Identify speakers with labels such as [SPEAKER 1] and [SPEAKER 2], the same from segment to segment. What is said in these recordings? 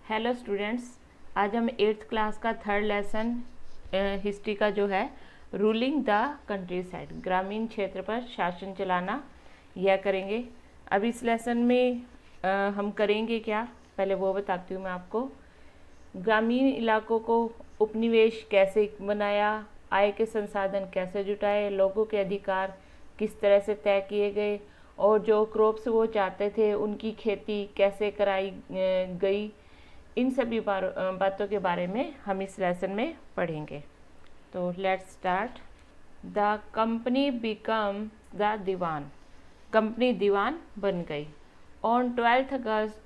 [SPEAKER 1] Hello students, आज हम 8th class का थर्ड लेसन हिस्ट्री का जो है रूलिंग द कंट्री साइड, ग्रामीण क्षेत्र पर शासन चलाना, यह करेंगे। अब इस लेसन में हम करेंगे क्या, पहले वो बताती हूँ मैं आपको। ग्रामीण इलाकों को उपनिवेश कैसे बनाया, आय के संसाधन कैसे जुटाए, लोगों के अधिकार किस तरह से तय किए गए और जो क्रॉप्स वो चाहते थे उनकी खेती कैसे कराई गई, इन सभी बातों के बारे में हम इस लेसन में पढ़ेंगे। तो let's start. The company become the diwan, company दीवान बन गई। On 12 August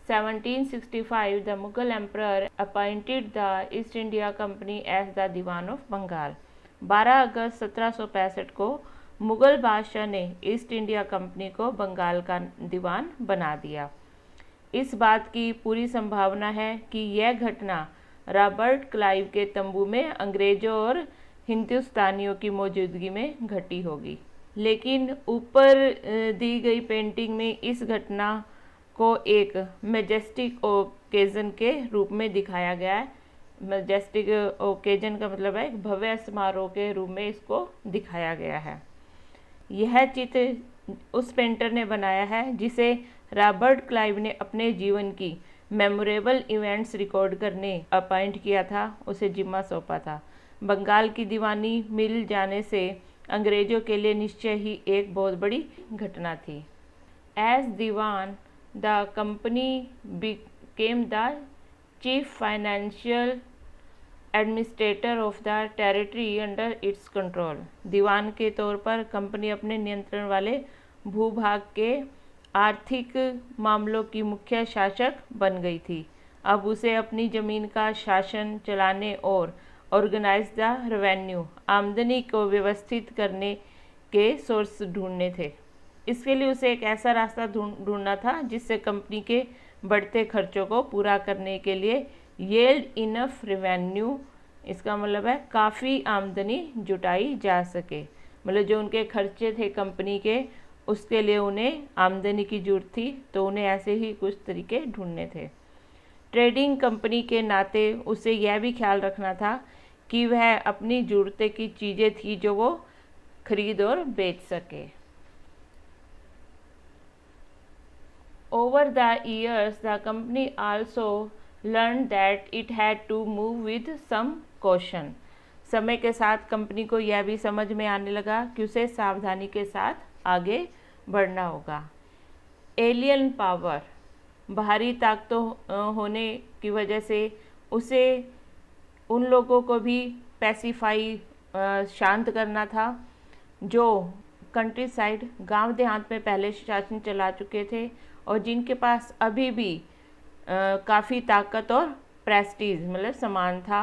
[SPEAKER 1] 1765 the Mughal emperor appointed the East India company as the diwan of Bengal. 12 अगस्त 1765 को मुगल बादशाह ने ईस्ट इंडिया कंपनी को बंगाल का दीवान बना दिया। इस बात की पूरी संभावना है कि यह घटना रॉबर्ट क्लाइव के तंबू में अंग्रेजों और हिंदुस्तानियों की मौजूदगी में घटी होगी, लेकिन ऊपर दी गई पेंटिंग में इस घटना को एक मैजेस्टिक ओकेजन के रूप में दिखाया गया है। मैजेस्टिक ओकेजन का मतलब है एक भव्य समारोह के रूप में इसको दिखाया गया है। यह चित्र उस पेंटर ने बनाया है जिसे रॉबर्ट क्लाइव ने अपने जीवन की मेमोरेबल इवेंट्स रिकॉर्ड करने अपॉइंट किया था, उसे जिम्मा सौंपा था। बंगाल की दीवानी मिल जाने से अंग्रेजों के लिए निश्चय ही एक बहुत बड़ी घटना थी। As diwan the company became the chief financial administrator of the territory under its control. दीवान के तौर पर कंपनी अपने नियंत्रण वाले भूभाग के आर्थिक मामलों की मुख्य शासक बन गई थी। अब उसे अपनी जमीन का शासन चलाने और ऑर्गेनाइज द रेवेन्यू, आमदनी को व्यवस्थित करने के सोर्स ढूंढने थे। इसके लिए उसे एक ऐसा रास्ता ढूंढना था जिससे कंपनी के बढ़ते खर्चों को पूरा करने के लिए येल्ड इनफ रेवेन्यू, इसका मतलब है काफ़ी आमदनी जुटाई जा सके। मतलब जो उनके खर्चे थे कंपनी के, उसके लिए उन्हें आमदनी की जरूरत थी, तो उन्हें ऐसे ही कुछ तरीके ढूंढने थे। ट्रेडिंग कंपनी के नाते उसे यह भी ख्याल रखना था कि वह अपनी ज़रूरतें की चीज़ें थी जो वो खरीद और बेच सके। Over the years the company also learn that it had to move with some caution. समय के साथ कंपनी को यह भी समझ में आने लगा कि उसे सावधानी के साथ आगे बढ़ना होगा। एलियन पावर, बाहरी ताकतों होने की वजह से उसे उन लोगों को भी पैसिफाई, शांत करना था जो कंट्री साइड, गांव देहात में पहले शासन चला चुके थे और जिनके पास अभी भी काफ़ी ताकत और प्रेस्टीज मतलब सम्मान था।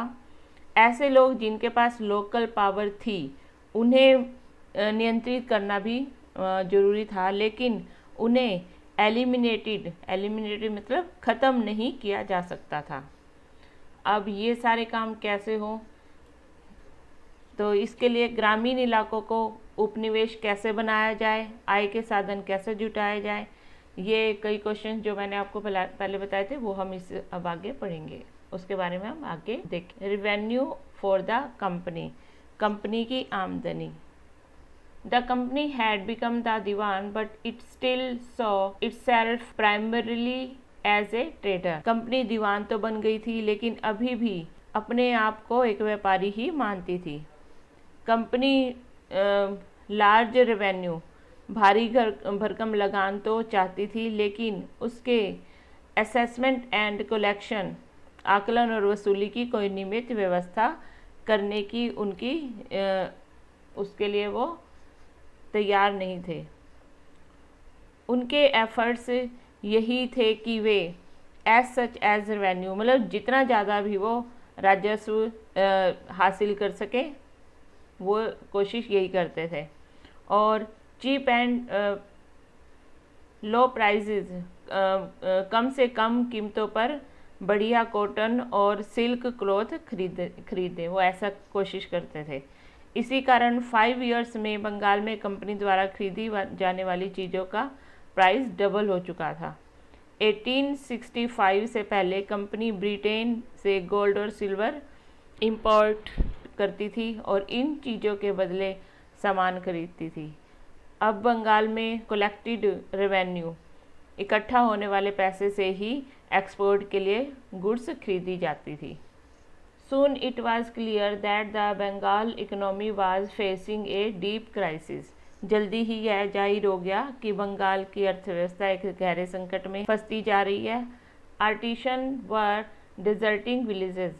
[SPEAKER 1] ऐसे लोग जिनके पास लोकल पावर थी उन्हें नियंत्रित करना भी ज़रूरी था, लेकिन उन्हें एलिमिनेटेड मतलब ख़त्म नहीं किया जा सकता था। अब ये सारे काम कैसे हो, तो इसके लिए ग्रामीण इलाकों को उपनिवेश कैसे बनाया जाए, आय के साधन कैसे जुटाए जाए, ये कई क्वेश्चन जो मैंने आपको पहले बताए थे वो हम इस अब आगे पढ़ेंगे, उसके बारे में हम आगे देखें। Revenue for the company, company की आमदनी। The company had become the Diwan, but it still saw itself primarily as a trader. Company दीवान तो बन गई थी लेकिन अभी भी अपने आप को एक व्यापारी ही मानती थी। कंपनी लार्ज रेवेन्यू, भारी भरकम लगान तो चाहती थी, लेकिन उसके असेसमेंट एंड कलेक्शन, आकलन और वसूली की कोई नियमित व्यवस्था करने की उनकी उसके लिए वो तैयार नहीं थे। उनके एफर्ट्स यही थे कि वे एज सच एज रेवेन्यू, मतलब जितना ज़्यादा भी वो राजस्व हासिल कर सके वो कोशिश यही करते थे। और चीप एंड लो प्राइसेस, कम से कम कीमतों पर बढ़िया कॉटन और सिल्क क्लॉथ खरीदे, वो ऐसा कोशिश करते थे। इसी कारण 5 इयर्स में बंगाल में कंपनी द्वारा खरीदी जाने वाली चीज़ों का प्राइस डबल हो चुका था। 1865 से पहले कंपनी ब्रिटेन से गोल्ड और सिल्वर इंपोर्ट करती थी और इन चीज़ों के बदले सामान खरीदती थी। अब बंगाल में कलेक्टेड रेवेन्यू, इकट्ठा होने वाले पैसे से ही एक्सपोर्ट के लिए गुड्स खरीदी जाती थी। Soon it was clear that the Bengal economy was facing a deep crisis. जल्दी ही यह जाहिर हो गया कि बंगाल की अर्थव्यवस्था एक गहरे संकट में फंसती जा रही है। आर्टिशन वर डिजर्टिंग विलेजेस,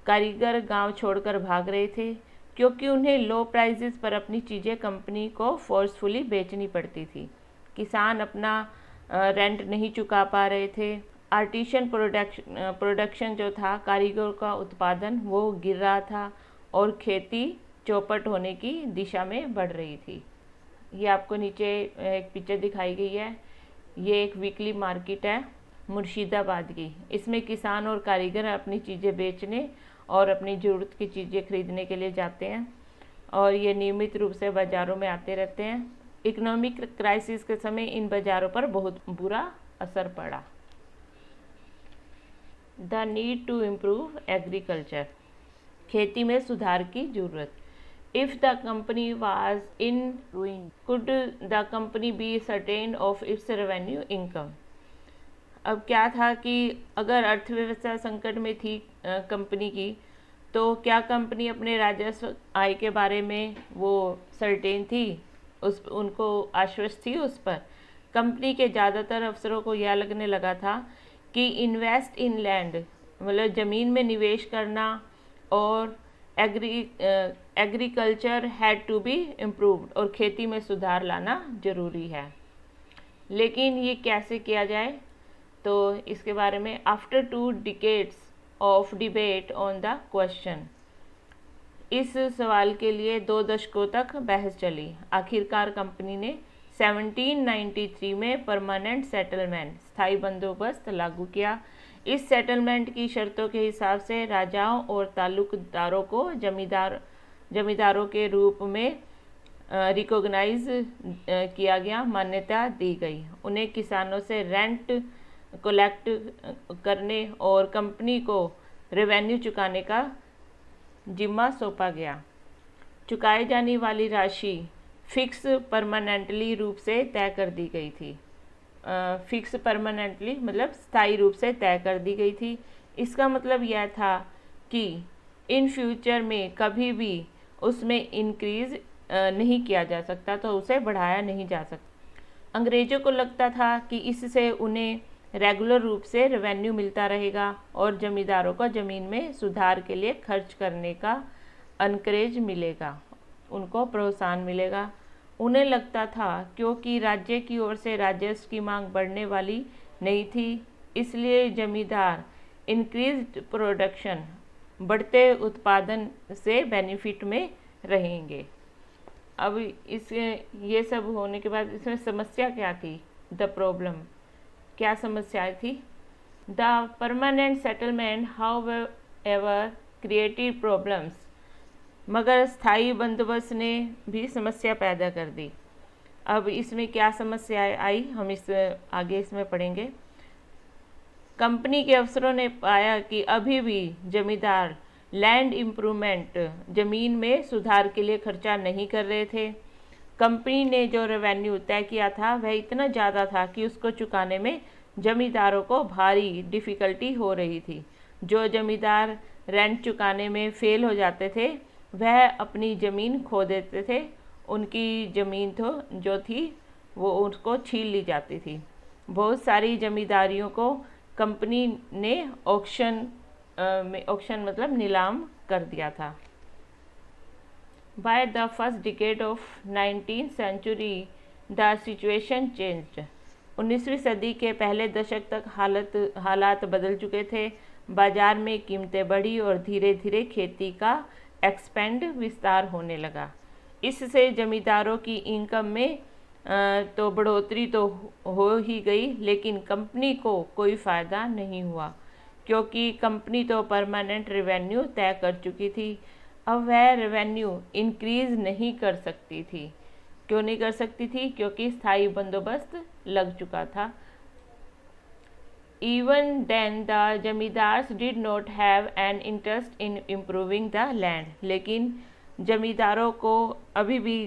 [SPEAKER 1] कारीगर गांव छोड़कर भाग रहे थे क्योंकि उन्हें लो प्राइसेस पर अपनी चीज़ें कंपनी को फोर्सफुली बेचनी पड़ती थी। किसान अपना रेंट नहीं चुका पा रहे थे। आर्टिशन प्रोडक्शन जो था, कारीगर का उत्पादन, वो गिर रहा था और खेती चौपट होने की दिशा में बढ़ रही थी। ये आपको नीचे एक पिक्चर दिखाई गई है। ये एक वीकली मार्केट है मुर्शिदाबाद की। इसमें किसान और कारीगर अपनी चीज़ें बेचने और अपनी ज़रूरत की चीज़ें खरीदने के लिए जाते हैं और ये नियमित रूप से बाज़ारों में आते रहते हैं। इकोनॉमिक क्राइसिस के समय इन बाज़ारों पर बहुत बुरा असर पड़ा। The need to improve agriculture, खेती में सुधार की ज़रूरत। If the company was in ruin could the company be certain of its revenue income. अब क्या था कि अगर अर्थव्यवस्था संकट में थी कंपनी की, तो क्या कंपनी अपने राजस्व आय के बारे में वो सर्टेन थी, उनको आश्वस्त थी उस पर। कंपनी के ज़्यादातर अफसरों को यह लगने लगा था कि इन्वेस्ट इन लैंड, मतलब ज़मीन में निवेश करना, और agriculture had to be improved, और खेती में सुधार लाना ज़रूरी है। लेकिन ये कैसे किया जाए, तो इसके बारे में after 2 decades of debate on the question, इस सवाल के लिए 2 दशकों तक बहस चली। आखिरकार कंपनी ने 1793 में परमानेंट सेटलमेंट, स्थायी बंदोबस्त लागू किया। इस सेटलमेंट की शर्तों के हिसाब से राजाओं और ताल्लुकदारों को जमींदारों के रूप में रिकॉग्नाइज किया गया, मान्यता दी गई। उन्हें किसानों से रेंट कलेक्ट करने और कंपनी को रेवेन्यू चुकाने का जिम्मा सौंपा गया। चुकाई जाने वाली राशि फिक्स परमानेंटली रूप से तय कर दी गई थी। फिक्स परमानेंटली मतलब स्थायी रूप से तय कर दी गई थी। इसका मतलब यह था कि इन फ्यूचर में कभी भी उसमें इंक्रीज नहीं किया जा सकता, तो उसे बढ़ाया नहीं जा सकता। अंग्रेज़ों को लगता था कि इससे उन्हें रेगुलर रूप से रेवेन्यू मिलता रहेगा और जमींदारों को ज़मीन में सुधार के लिए खर्च करने का अनकरेज मिलेगा, उनको प्रोत्साहन मिलेगा। उन्हें लगता था क्योंकि राज्य की ओर से राजस्व की मांग बढ़ने वाली नहीं थी, इसलिए जमींदार इंक्रीज्ड प्रोडक्शन, बढ़ते उत्पादन से बेनिफिट में रहेंगे। अब ये सब होने के बाद इसमें समस्या क्या थी, द प्रॉब्लम, क्या समस्या थी। The permanent settlement how ever created problems, मगर स्थायी बंदोबस्त ने भी समस्या पैदा कर दी। अब इसमें क्या समस्या आई, हम आगे इसमें पढ़ेंगे। कंपनी के अफसरों ने पाया कि अभी भी जमींदार लैंड इम्प्रूवमेंट, ज़मीन में सुधार के लिए खर्चा नहीं कर रहे थे। कंपनी ने जो रेवेन्यू तय किया था वह इतना ज़्यादा था कि उसको चुकाने में जमींदारों को भारी डिफ़िकल्टी हो रही थी। जो जमींदार रेंट चुकाने में फेल हो जाते थे वह अपनी ज़मीन खो देते थे, उनकी ज़मीन तो जो थी वो उसको छीन ली जाती थी। बहुत सारी जमींदारियों को कंपनी ने ऑक्शन मतलब नीलाम कर दिया था। By the first decade of 19th century the situation changed. 19वीं सदी के पहले दशक तक हालात बदल चुके थे। बाजार में कीमतें बढ़ी और धीरे धीरे खेती का विस्तार होने लगा। इससे जमींदारों की इनकम में तो बढ़ोतरी तो हो ही गई, लेकिन कंपनी को कोई फ़ायदा नहीं हुआ क्योंकि कंपनी तो परमानेंट रेवेन्यू तय कर चुकी थी। अब वह रेवेन्यू इंक्रीज़ नहीं कर सकती थी। क्यों नहीं कर सकती थी? क्योंकि स्थायी बंदोबस्त लग चुका था। Even then the zamindars did not have an interest in improving the land. लेकिन जमींदारों को अभी भी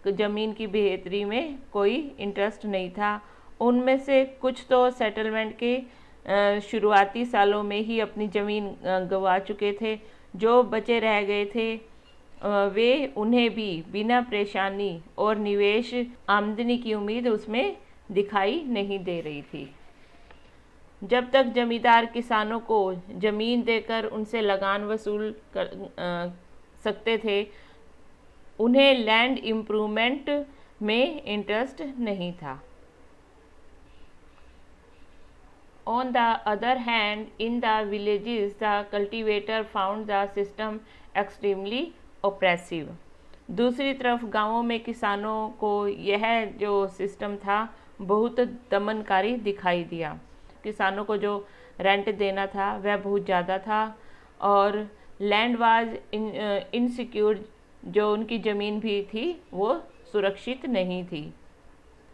[SPEAKER 1] ज़मीन की बेहतरी में कोई इंटरेस्ट नहीं था। उनमें से कुछ तो सेटलमेंट के शुरुआती सालों में ही अपनी ज़मीन गंवा चुके थे। जो बचे रह गए थे वे उन्हें भी बिना परेशानी और निवेश आमदनी की उम्मीद उसमें दिखाई नहीं दे रही थी। जब तक जमींदार किसानों को ज़मीन देकर उनसे लगान वसूल कर सकते थे, उन्हें लैंड इम्प्रूवमेंट में इंटरेस्ट नहीं था। On the other hand, in the villages, the cultivator found the system extremely oppressive. दूसरी तरफ गांवों में किसानों को यह जो सिस्टम था बहुत दमनकारी दिखाई दिया। किसानों को जो रेंट देना था वह बहुत ज़्यादा था और लैंड वाज इनसिक्योर, जो उनकी ज़मीन भी थी वो सुरक्षित नहीं थी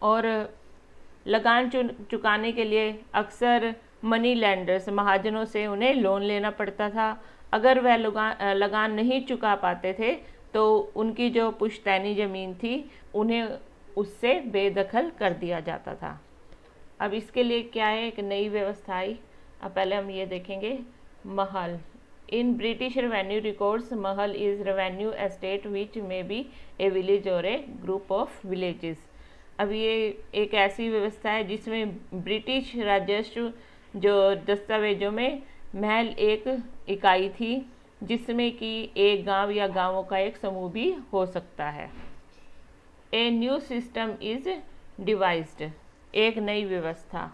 [SPEAKER 1] और लगान चुकाने के लिए अक्सर मनी लैंडर्स महाजनों से उन्हें लोन लेना पड़ता था। अगर वह लगान नहीं चुका पाते थे तो उनकी जो पुश्तैनी ज़मीन थी उन्हें उससे बेदखल कर दिया जाता था। अब इसके लिए क्या है, एक नई व्यवस्था आई। अब पहले हम ये देखेंगे महल। In British revenue records, Mahal is revenue estate which may be A village और ए ग्रुप ऑफ विलेजेस। अब ये एक ऐसी व्यवस्था है जिसमें ब्रिटिश राजस्व जो दस्तावेजों में महल एक इकाई थी जिसमें कि एक गांव या गांवों का एक समूह भी हो सकता है। A new system is devised, एक नई व्यवस्था।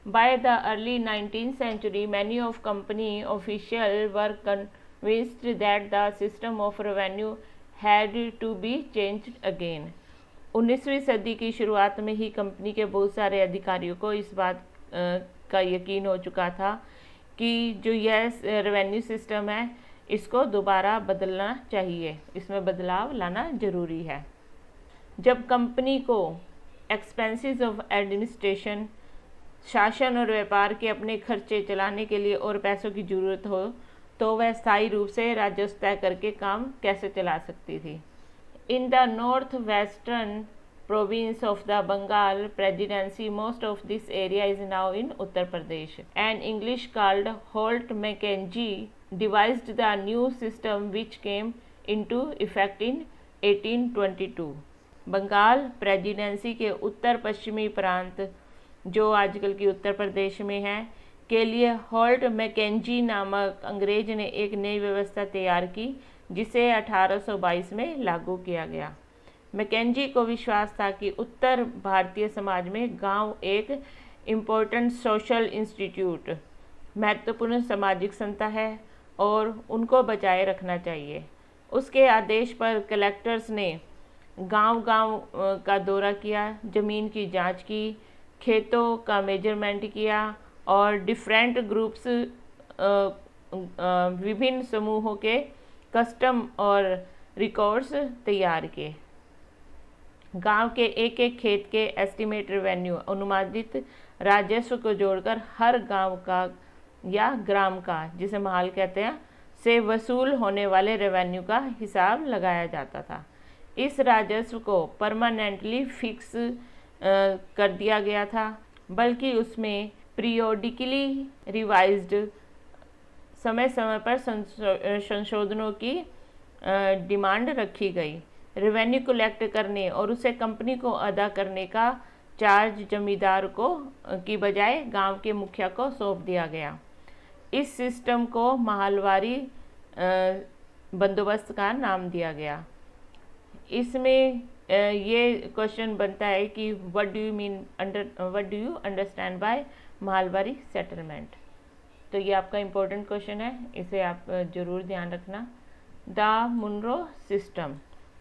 [SPEAKER 1] By the early 19th century, many of company officials were convinced that the system of revenue had to be changed again. 19वीं सदी की शुरुआत में ही कंपनी के बहुत सारे अधिकारियों को इस बात का यकीन हो चुका था कि जो यह रेवेन्यू सिस्टम है इसको दोबारा बदलना चाहिए, इसमें बदलाव लाना ज़रूरी है। जब कंपनी को एक्सपेंसेस ऑफ एडमिनिस्ट्रेशन, शासन और व्यापार के अपने खर्चे चलाने के लिए और पैसों की ज़रूरत हो तो वह स्थायी रूप से राजस्व तय करके काम कैसे चला सकती थी। In the north western province of the Bengal Presidency, most of this area is now in Uttar Pradesh. An English called Holt Mackenzie devised the new system which came into effect in 1822. Bengal presidency के उत्तर पश्चिमी प्रांत जो आजकल की उत्तर प्रदेश में है के लिए हॉल्ट मैकेंजी नामक अंग्रेज ने एक नई व्यवस्था तैयार की जिसे 1822 में लागू किया गया। मैकेंजी को विश्वास था कि उत्तर भारतीय समाज में गांव एक इम्पोर्टेंट सोशल इंस्टीट्यूट, महत्वपूर्ण सामाजिक संस्था है और उनको बचाए रखना चाहिए। उसके आदेश पर कलेक्टर्स ने गांव-गांव का दौरा किया, ज़मीन की जांच की, खेतों का मेजरमेंट किया और डिफरेंट ग्रुप्स, विभिन्न समूहों के कस्टम और रिकॉर्ड्स तैयार किए। गांव के एक एक खेत के एस्टिमेट रेवेन्यू, अनुमानित राजस्व को जोड़कर हर गांव का या ग्राम का, जिसे महल कहते हैं, से वसूल होने वाले रेवेन्यू का हिसाब लगाया जाता था। इस राजस्व को परमानेंटली फिक्स कर दिया गया था, बल्कि उसमें पीरियोडिकली रिवाइज्ड, समय समय पर संशोधनों की डिमांड रखी गई। रेवेन्यू कलेक्ट करने और उसे कंपनी को अदा करने का चार्ज जमींदार को की बजाय गांव के मुखिया को सौंप दिया गया। इस सिस्टम को महलवारी बंदोबस्त का नाम दिया गया। इसमें ये क्वेश्चन बनता है कि what do you understand by Mahalwari settlement. तो ये आपका इम्पोर्टेंट क्वेश्चन है, इसे आप जरूर ध्यान रखना। द मुनरो सिस्टम,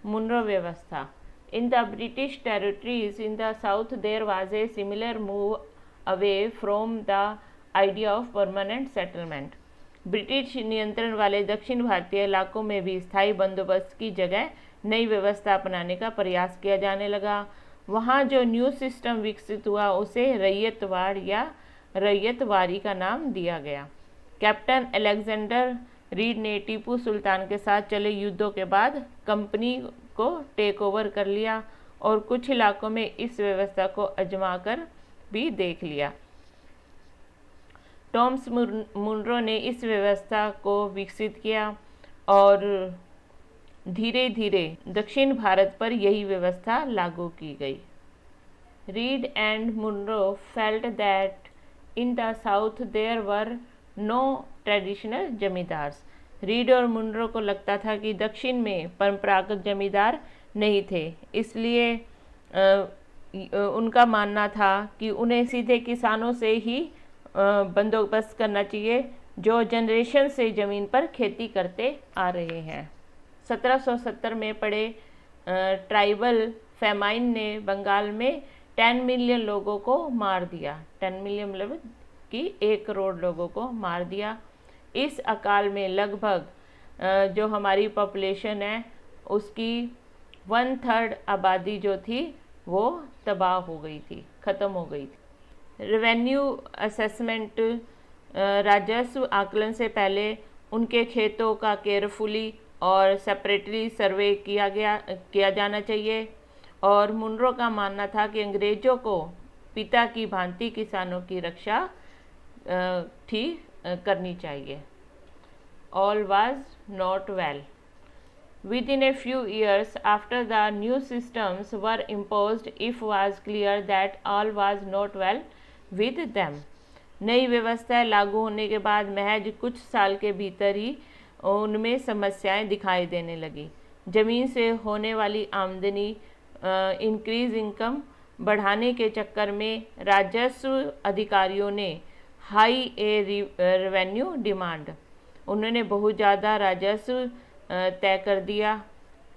[SPEAKER 1] मुनरो व्यवस्था। In the British territories in the south there was a similar move away from the idea of permanent settlement. British नियंत्रण वाले दक्षिण भारतीय इलाकों में भी स्थायी बंदोबस्त की जगह नई व्यवस्था अपनाने का प्रयास किया जाने लगा। वहाँ जो न्यू सिस्टम विकसित हुआ उसे रैयतवाड़ या रैयतवारी का नाम दिया गया। कैप्टन अलेक्जेंडर रीड ने टीपू सुल्तान के साथ चले युद्धों के बाद कंपनी को टेक ओवर कर लिया और कुछ इलाकों में इस व्यवस्था को आजमा कर भी देख लिया। टॉमस मुनरो ने इस व्यवस्था को विकसित किया और धीरे धीरे दक्षिण भारत पर यही व्यवस्था लागू की गई। Reid and Munro felt that in the south there were no traditional zamindars. Reid और मुनरो को लगता था कि दक्षिण में परंपरागत जमींदार नहीं थे, इसलिए उनका मानना था कि उन्हें सीधे किसानों से ही बंदोबस्त करना चाहिए जो जनरेशन से ज़मीन पर खेती करते आ रहे हैं। 1770 में पड़े ट्राइबल फेमाइन ने बंगाल में 10 मिलियन लोगों को मार दिया। 10 मिलियन मतलब कि 1 करोड़ लोगों को मार दिया। इस अकाल में लगभग जो हमारी पॉपुलेशन है उसकी 1/3 आबादी जो थी वो तबाह हो गई थी, ख़त्म हो गई थी। रेवेन्यू असेसमेंट राजस्व आकलन से पहले उनके खेतों का केयरफुली और सेपरेटली सर्वे किया जाना चाहिए। और मुनरो का मानना था कि अंग्रेज़ों को पिता की भांति किसानों की रक्षा करनी चाहिए। All was not well. Within a few years after the new systems were imposed, it was clear that all was not well with them. नई व्यवस्था लागू होने के बाद महज कुछ साल के भीतर ही उनमें समस्याएं दिखाई देने लगी। ज़मीन से होने वाली आमदनी इंक्रीज इनकम बढ़ाने के चक्कर में राजस्व अधिकारियों ने हाई रेवेन्यू डिमांड, उन्होंने बहुत ज़्यादा राजस्व तय कर दिया।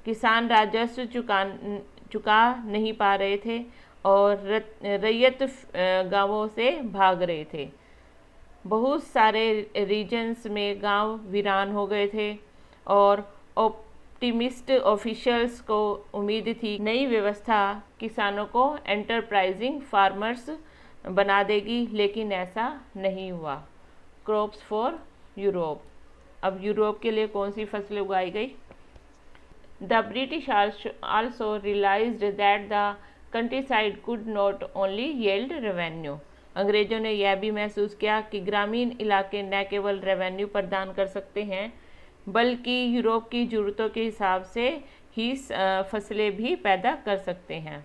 [SPEAKER 1] किसान राजस्व चुका नहीं पा रहे थे और रैयत गांवों से भाग रहे थे। बहुत सारे रीजन्स में गांव वीरान हो गए थे और ऑप्टिमिस्ट ऑफिशियल्स को उम्मीद थी नई व्यवस्था किसानों को एंटरप्राइजिंग फार्मर्स बना देगी, लेकिन ऐसा नहीं हुआ। क्रॉप्स फॉर यूरोप, अब यूरोप के लिए कौन सी फसलें उगाई गई? The British also realised that the countryside could not only yield revenue. अंग्रेजों ने यह भी महसूस किया कि ग्रामीण इलाके न केवल रेवेन्यू प्रदान कर सकते हैं बल्कि यूरोप की ज़रूरतों के हिसाब से ही फसलें भी पैदा कर सकते हैं।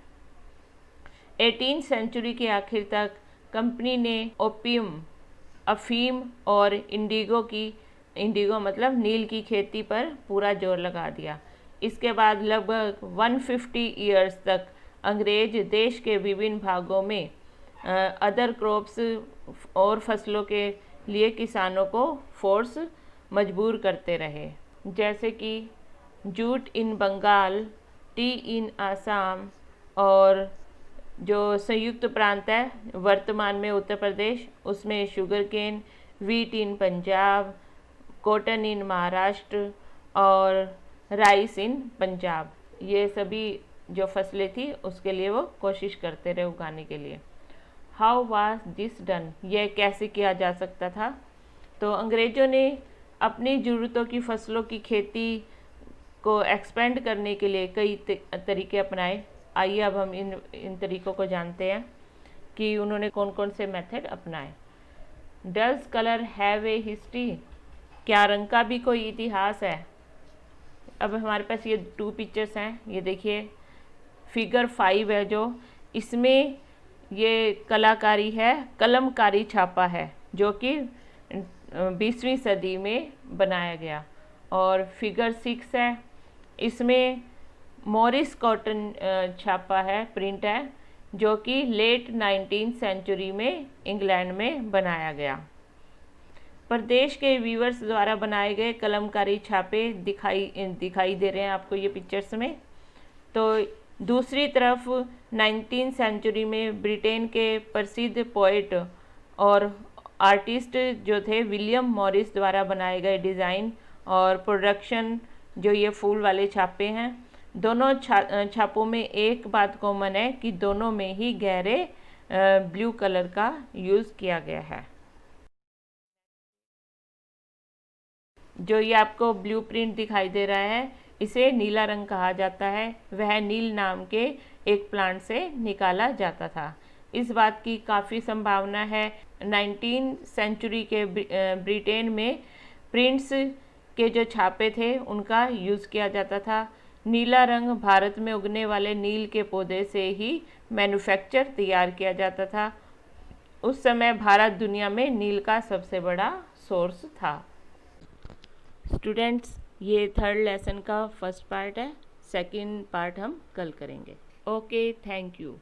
[SPEAKER 1] 18वीं सेंचुरी के आखिर तक कंपनी ने ओपियम, अफीम और इंडिगो मतलब नील की खेती पर पूरा जोर लगा दिया। इसके बाद लगभग 150 ईयर्स तक अंग्रेज देश के विभिन्न भागों में अदर क्रॉप्स और फसलों के लिए किसानों को फोर्स मजबूर करते रहे, जैसे कि जूट इन बंगाल, टी इन आसाम और जो संयुक्त प्रांत है वर्तमान में उत्तर प्रदेश, उसमें sugarcane, wheat in Punjab, cotton in Maharashtra और राइस इन पंजाब, ये सभी जो फसलें थी उसके लिए वो कोशिश करते रहे उगाने के लिए। हाउ वाज दिस डन, यह कैसे किया जा सकता था? तो अंग्रेज़ों ने अपनी ज़रूरतों की फसलों की खेती को एक्सपेंड करने के लिए कई तरीके अपनाए। आइए अब हम इन तरीक़ों को जानते हैं कि उन्होंने कौन कौन से मेथड अपनाए। Does colour have a history, क्या रंग का भी कोई इतिहास है? अब हमारे पास ये 2 पिक्चर्स हैं, ये देखिए फिगर 5 है जो, इसमें ये कलाकारी है, कलमकारी छापा है जो कि 20वीं सदी में बनाया गया। और फिगर 6 है, इसमें मॉरिस कॉटन छापा है, प्रिंट है जो कि लेट 19वीं सेंचुरी में इंग्लैंड में बनाया गया। प्रदेश के वीवर्स द्वारा बनाए गए कलमकारी छापे दिखाई दे रहे हैं आपको ये पिक्चर्स में। तो दूसरी तरफ 19वीं सेंचुरी में ब्रिटेन के प्रसिद्ध पोएट और आर्टिस्ट जो थे विलियम मॉरिस द्वारा बनाए गए डिज़ाइन और प्रोडक्शन जो ये फूल वाले छापे हैं, दोनों छापों में एक बात कॉमन है कि दोनों में ही गहरे ब्लू कलर का यूज़ किया गया है। जो ये आपको ब्लूप्रिंट दिखाई दे रहा है, इसे नीला रंग कहा जाता है। वह नील नाम के एक प्लांट से निकाला जाता था। इस बात की काफ़ी संभावना है 19 सेंचुरी के ब्रिटेन में प्रिंट्स के जो छापे थे उनका यूज़ किया जाता था। नीला रंग भारत में उगने वाले नील के पौधे से ही मैन्युफैक्चर तैयार किया जाता था। उस समय भारत दुनिया में नील का सबसे बड़ा सोर्स था। स्टूडेंट्स, ये थर्ड लेसन का फर्स्ट पार्ट है, सेकंड पार्ट हम कल करेंगे। Okay, thank you.